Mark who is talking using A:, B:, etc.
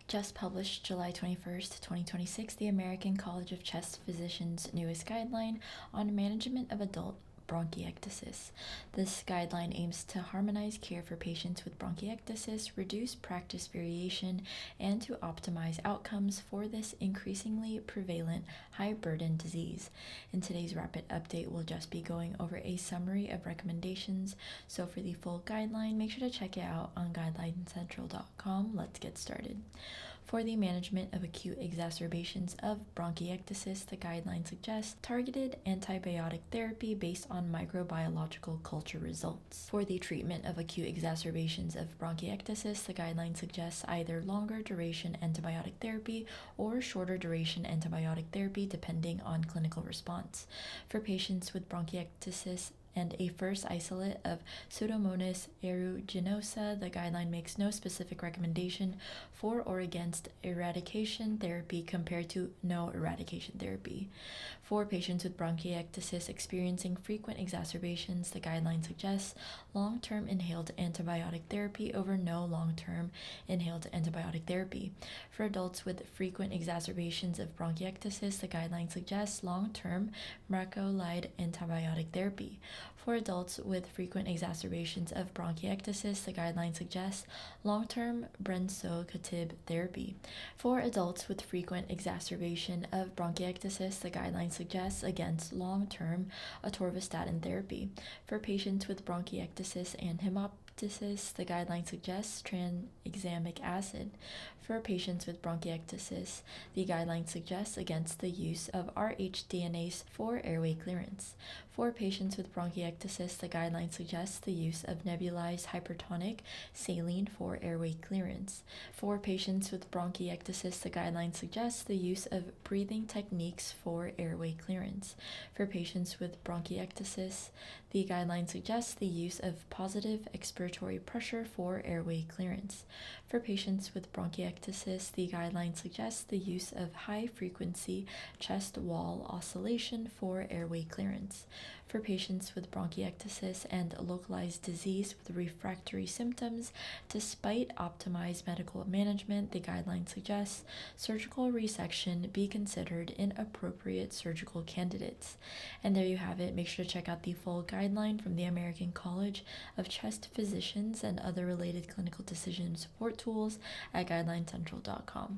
A: Just published July 21st, 2026, the American College of Chest Physicians' newest guideline on management of adult bronchiectasis. This guideline aims to harmonize care for patients with bronchiectasis, reduce practice variation, and to optimize outcomes for this increasingly prevalent high-burden disease. In today's rapid update, we'll just be going over a summary of recommendations. So for the full guideline, make sure to check it out on guidelineCentral.com. Let's get started. For the management of acute exacerbations of bronchiectasis, the guideline suggests targeted antibiotic therapy based on microbiological culture results. For the treatment of acute exacerbations of bronchiectasis, the guideline suggests either longer duration antibiotic therapy or shorter duration antibiotic therapy depending on clinical response. For patients with bronchiectasis and a first isolate of Pseudomonas aeruginosa, the guideline makes no specific recommendation for or against eradication therapy compared to no eradication therapy. For patients with bronchiectasis experiencing frequent exacerbations, the guideline suggests long-term inhaled antibiotic therapy over no long-term inhaled antibiotic therapy. For adults with frequent exacerbations of bronchiectasis, the guideline suggests long-term macrolide antibiotic therapy. For adults with frequent exacerbations of bronchiectasis, the guideline suggests long-term brensocatib therapy. For adults with frequent exacerbation of bronchiectasis, the guideline suggests against long-term atorvastatin therapy. For patients with bronchiectasis and hemoptysis, the guideline suggests tranexamic acid. For patients with bronchiectasis, the guideline suggests against the use of rhDNase for airway clearance. For patients with bronchiectasis, the guideline suggests the use of nebulized hypertonic saline for airway clearance. For patients with bronchiectasis, the guideline suggests the use of breathing techniques for airway clearance. For patients with bronchiectasis, the guideline suggests the use of positive expiratory pressure for airway clearance. For patients with bronchiectasis, the guideline suggests the use of high-frequency chest wall oscillation for airway clearance. For patients with bronchiectasis and localized disease with refractory symptoms, despite optimized medical management, the guideline suggests surgical resection be considered in appropriate surgical candidates. And there you have it. Make sure to check out the full guideline from the American College of Chest Physicians and other related clinical decision support tools at guidelineCentral.com.